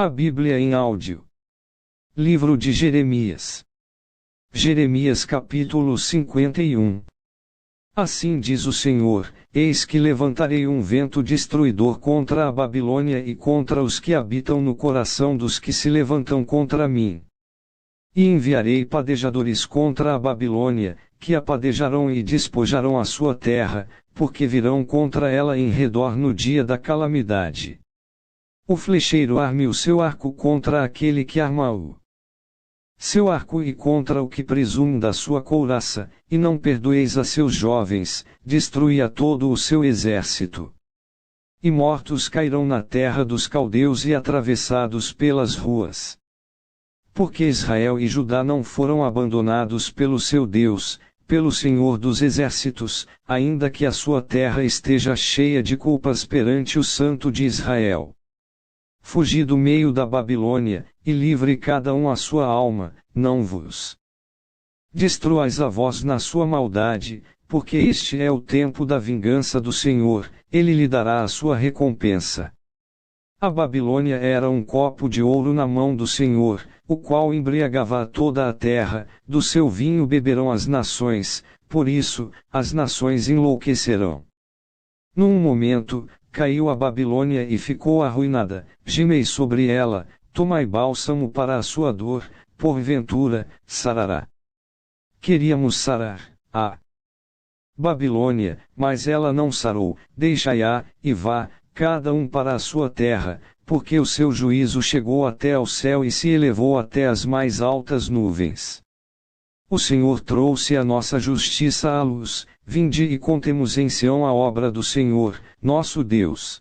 A Bíblia em áudio. Livro de Jeremias. Jeremias capítulo 51. Assim diz o Senhor: eis que levantarei um vento destruidor contra a Babilônia e contra os que habitam no coração dos que se levantam contra mim. E enviarei padejadores contra a Babilônia, que a padejarão e despojarão a sua terra, porque virão contra ela em redor no dia da calamidade. O flecheiro arme o seu arco contra aquele que arma-o. Seu arco e contra o que presume da sua couraça, e não perdoeis a seus jovens, destrui a todo o seu exército. E mortos cairão na terra dos caldeus e atravessados pelas ruas. Porque Israel e Judá não foram abandonados pelo seu Deus, pelo Senhor dos exércitos, ainda que a sua terra esteja cheia de culpas perante o Santo de Israel. Fugi do meio da Babilônia, e livre cada um a sua alma, não vos destruais a vós na sua maldade, porque este é o tempo da vingança do Senhor, ele lhe dará a sua recompensa. A Babilônia era um copo de ouro na mão do Senhor, o qual embriagava a toda a terra, do seu vinho beberão as nações, por isso, as nações enlouquecerão. Num momento, caiu a Babilônia e ficou arruinada, gemei sobre ela, tomai bálsamo para a sua dor, porventura, sarará. Queríamos sarar a Babilônia, mas ela não sarou, deixai-a, e vá, cada um para a sua terra, porque o seu juízo chegou até ao céu e se elevou até as mais altas nuvens. O Senhor trouxe a nossa justiça à luz, vinde e contemos em Sião a obra do Senhor, nosso Deus.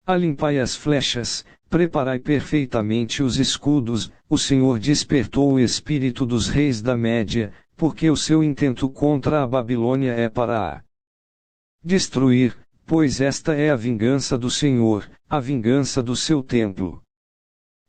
Alimpai as flechas, preparai perfeitamente os escudos, o Senhor despertou o espírito dos reis da Média, porque o seu intento contra a Babilônia é para a destruir, pois esta é a vingança do Senhor, a vingança do seu templo.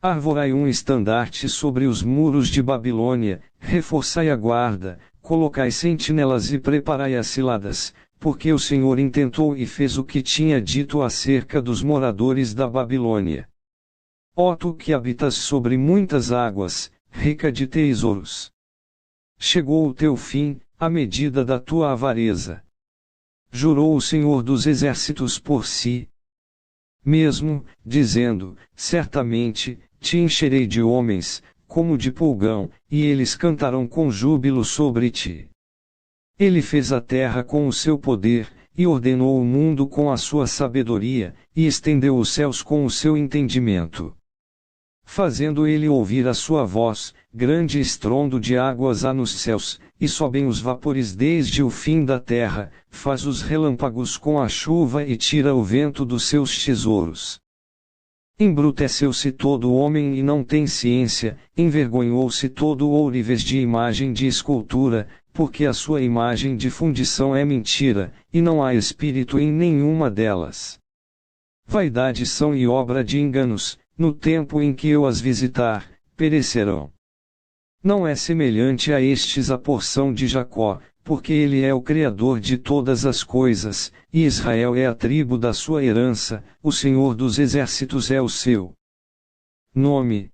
Arvorai um estandarte sobre os muros de Babilônia, reforçai a guarda, colocai sentinelas e preparai as ciladas, porque o Senhor intentou e fez o que tinha dito acerca dos moradores da Babilônia. Ó tu que habitas sobre muitas águas, rica de tesouros. Chegou o teu fim, a medida da tua avareza. Jurou o Senhor dos exércitos por si mesmo, dizendo: certamente, te encherei de homens, como de pulgão, e eles cantarão com júbilo sobre ti. Ele fez a terra com o seu poder, e ordenou o mundo com a sua sabedoria, e estendeu os céus com o seu entendimento. Fazendo ele ouvir a sua voz, grande estrondo de águas há nos céus, e sobem os vapores desde o fim da terra, faz os relâmpagos com a chuva e tira o vento dos seus tesouros. Embruteceu-se todo homem e não tem ciência, envergonhou-se todo ourives de imagem de escultura, porque a sua imagem de fundição é mentira, e não há espírito em nenhuma delas. Vaidade são e obra de enganos, no tempo em que eu as visitar, perecerão. Não é semelhante a estes a porção de Jacó, porque ele é o Criador de todas as coisas, e Israel é a tribo da sua herança, o Senhor dos exércitos é o seu nome.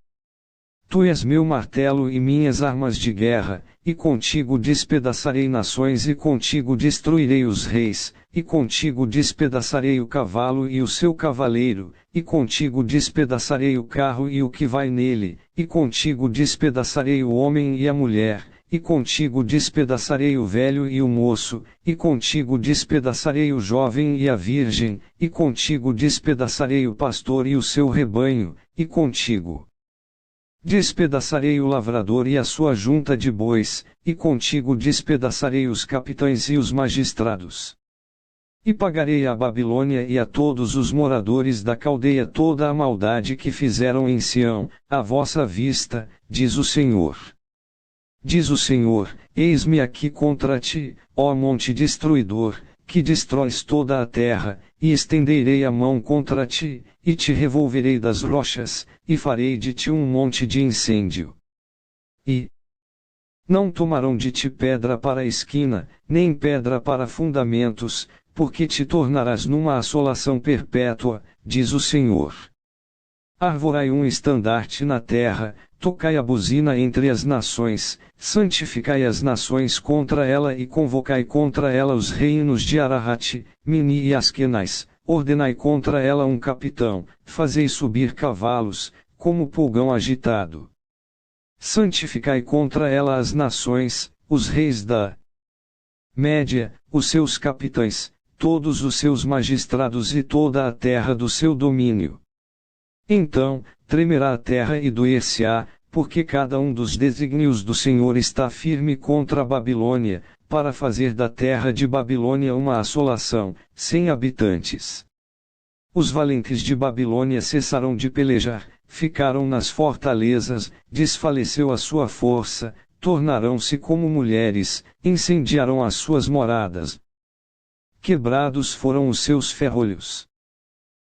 Tu és meu martelo e minhas armas de guerra, e contigo despedaçarei nações e contigo destruirei os reis, e contigo despedaçarei o cavalo e o seu cavaleiro, e contigo despedaçarei o carro e o que vai nele, e contigo despedaçarei o homem e a mulher, e contigo despedaçarei o velho e o moço, e contigo despedaçarei o jovem e a virgem, e contigo despedaçarei o pastor e o seu rebanho, e contigo despedaçarei o lavrador e a sua junta de bois, e contigo despedaçarei os capitães e os magistrados. E pagarei à Babilônia e a todos os moradores da Caldeia toda a maldade que fizeram em Sião, à vossa vista, diz o Senhor. Diz o Senhor: eis-me aqui contra ti, ó monte destruidor, que destróis toda a terra, e estenderei a mão contra ti, e te revolverei das rochas, e farei de ti um monte de incêndio. E não tomarão de ti pedra para a esquina, nem pedra para fundamentos, porque te tornarás numa assolação perpétua, diz o Senhor. Arvorai um estandarte na terra, tocai a buzina entre as nações, santificai as nações contra ela e convocai contra ela os reinos de Ararat, Mini e Askenaz, ordenai contra ela um capitão, fazei subir cavalos, como pulgão agitado. Santificai contra ela as nações, os reis da Média, os seus capitães, todos os seus magistrados e toda a terra do seu domínio. Então, tremerá a terra e doer-se-á, porque cada um dos desígnios do Senhor está firme contra a Babilônia, para fazer da terra de Babilônia uma assolação, sem habitantes. Os valentes de Babilônia cessaram de pelejar, ficaram nas fortalezas, desfaleceu a sua força, tornarão-se como mulheres, incendiaram as suas moradas. Quebrados foram os seus ferrolhos.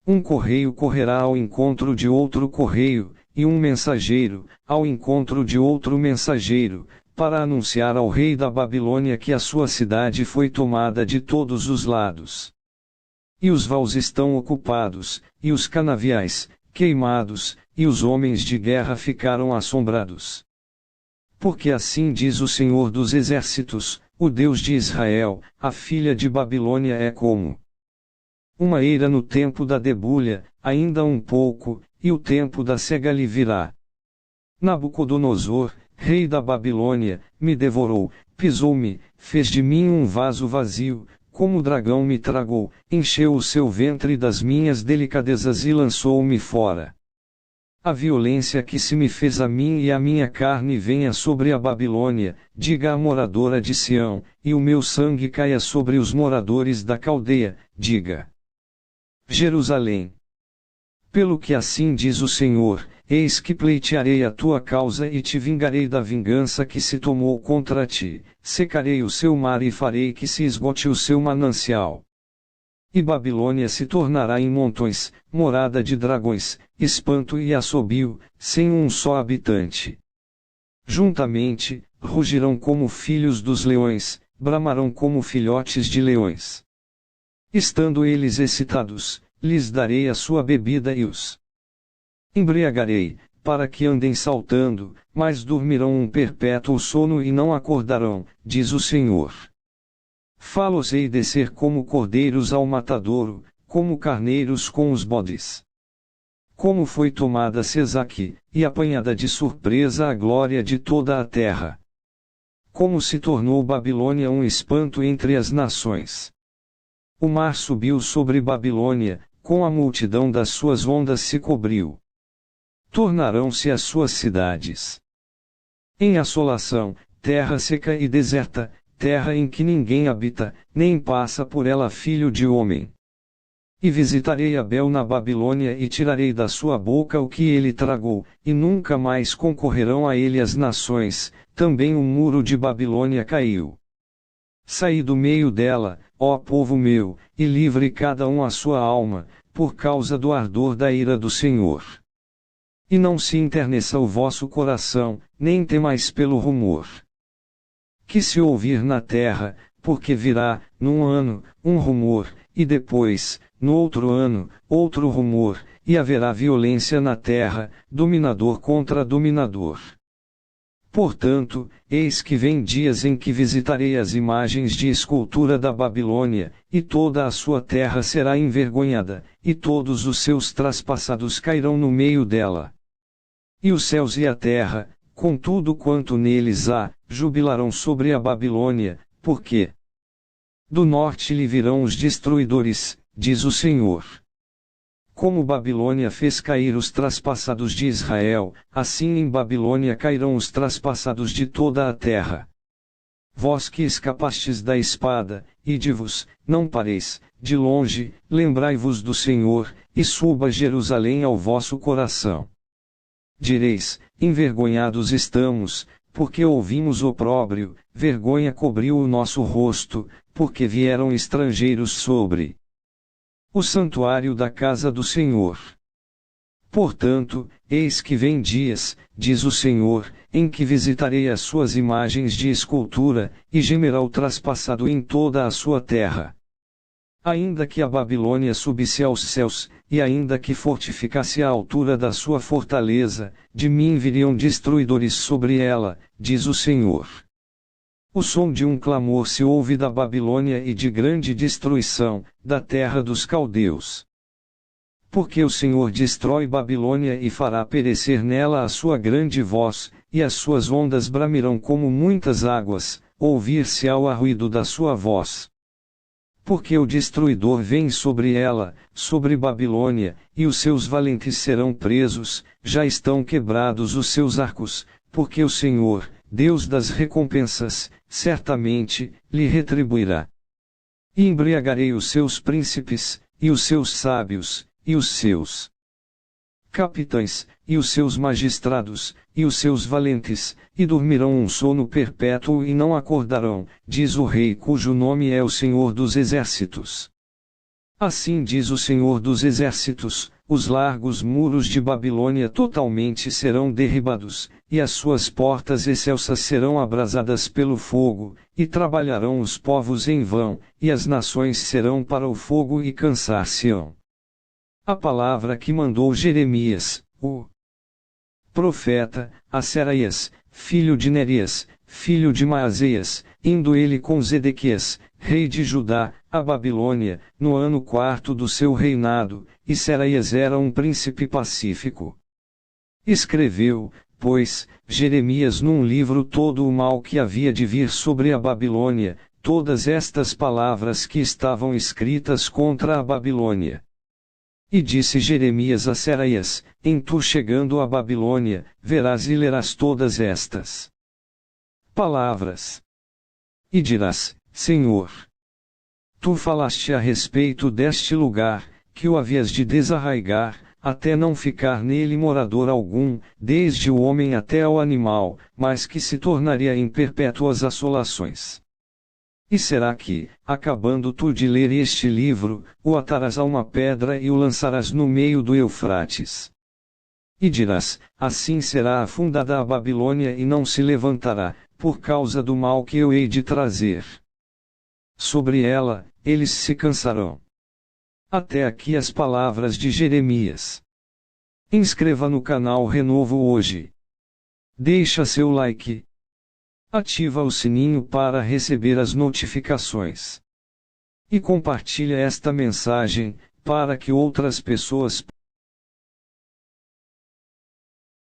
Um correio correrá ao encontro de outro correio, e um mensageiro, ao encontro de outro mensageiro, para anunciar ao rei da Babilônia que a sua cidade foi tomada de todos os lados. E os vaus estão ocupados, e os canaviais, queimados, e os homens de guerra ficaram assombrados. Porque assim diz o Senhor dos Exércitos, o Deus de Israel, a filha de Babilônia é como uma eira no tempo da debulha, ainda um pouco, e o tempo da cega lhe virá. Nabucodonosor, rei da Babilônia, me devorou, pisou-me, fez de mim um vaso vazio, como o dragão me tragou, encheu o seu ventre das minhas delicadezas e lançou-me fora. A violência que se me fez a mim e a minha carne venha sobre a Babilônia, diga a moradora de Sião, e o meu sangue caia sobre os moradores da Caldeia, diga Jerusalém. Pelo que assim diz o Senhor, eis que pleitearei a tua causa e te vingarei da vingança que se tomou contra ti, secarei o seu mar e farei que se esgote o seu manancial. E Babilônia se tornará em montões, morada de dragões, espanto e assobio, sem um só habitante. Juntamente, rugirão como filhos dos leões, bramarão como filhotes de leões. Estando eles excitados, lhes darei a sua bebida e os embriagarei, para que andem saltando, mas dormirão um perpétuo sono e não acordarão, diz o Senhor. Fá-los-ei descer como cordeiros ao matadouro, como carneiros com os bodes. Como foi tomada Sesaque, e apanhada de surpresa a glória de toda a terra. Como se tornou Babilônia um espanto entre as nações. O mar subiu sobre Babilônia, com a multidão das suas ondas se cobriu. Tornarão-se as suas cidades em assolação, terra seca e deserta, terra em que ninguém habita, nem passa por ela filho de homem. E visitarei Abel na Babilônia e tirarei da sua boca o que ele tragou, e nunca mais concorrerão a ele as nações, também o muro de Babilônia caiu. Saí do meio dela, ó povo meu, e livre cada um a sua alma, por causa do ardor da ira do Senhor. E não se enterneça o vosso coração, nem temais pelo rumor que se ouvir na terra, porque virá, num ano, um rumor, e depois, no outro ano, outro rumor, e haverá violência na terra, dominador contra dominador. Portanto, eis que vem dias em que visitarei as imagens de escultura da Babilônia, e toda a sua terra será envergonhada, e todos os seus traspassados cairão no meio dela. E os céus e a terra, com tudo quanto neles há, jubilarão sobre a Babilônia, porque do norte lhe virão os destruidores, diz o Senhor. Como Babilônia fez cair os traspassados de Israel, assim em Babilônia cairão os traspassados de toda a terra. Vós que escapastes da espada, ide-vos, não pareis, de longe, lembrai-vos do Senhor, e suba Jerusalém ao vosso coração. Direis, envergonhados estamos, porque ouvimos opróbrio, vergonha cobriu o nosso rosto, porque vieram estrangeiros sobre o santuário da casa do Senhor. Portanto, eis que vem dias, diz o Senhor, em que visitarei as suas imagens de escultura, e gemerá o traspassado em toda a sua terra. Ainda que a Babilônia subisse aos céus, e ainda que fortificasse a altura da sua fortaleza, de mim viriam destruidores sobre ela, diz o Senhor. O som de um clamor se ouve da Babilônia e de grande destruição, da terra dos caldeus. Porque o Senhor destrói Babilônia e fará perecer nela a sua grande voz, e as suas ondas bramirão como muitas águas, ouvir-se-á o arruído da sua voz. Porque o destruidor vem sobre ela, sobre Babilônia, e os seus valentes serão presos, já estão quebrados os seus arcos, porque o Senhor, Deus das recompensas, certamente, lhe retribuirá. E embriagarei os seus príncipes, e os seus sábios, e os seus capitães, e os seus magistrados, e os seus valentes, e dormirão um sono perpétuo e não acordarão, diz o Rei cujo nome é o Senhor dos Exércitos. Assim diz o Senhor dos Exércitos, os largos muros de Babilônia totalmente serão derribados, e as suas portas excelsas serão abrasadas pelo fogo, e trabalharão os povos em vão, e as nações serão para o fogo e cansar-se-ão. A palavra que mandou Jeremias, o profeta, a Seraías, filho de Nerias, filho de Maazéias, indo ele com Zedequias, rei de Judá, a Babilônia, no ano 4º do seu reinado, e Seraías era um príncipe pacífico. Escreveu, pois, Jeremias num livro todo o mal que havia de vir sobre a Babilônia, todas estas palavras que estavam escritas contra a Babilônia. E disse Jeremias a Seraías, em tu chegando à Babilônia, verás e lerás todas estas palavras. E dirás, Senhor, tu falaste a respeito deste lugar, que o havias de desarraigar, até não ficar nele morador algum, desde o homem até ao animal, mas que se tornaria em perpétuas assolações. E será que, acabando tu de ler este livro, o atarás a uma pedra e o lançarás no meio do Eufrates? E dirás, assim será afundada a Babilônia e não se levantará, por causa do mal que eu hei de trazer. Sobre ela, eles se cansarão. Até aqui as palavras de Jeremias. Inscreva no canal Renovo hoje. Deixa seu like. Ativa o sininho para receber as notificações. E compartilha esta mensagem, para que outras pessoas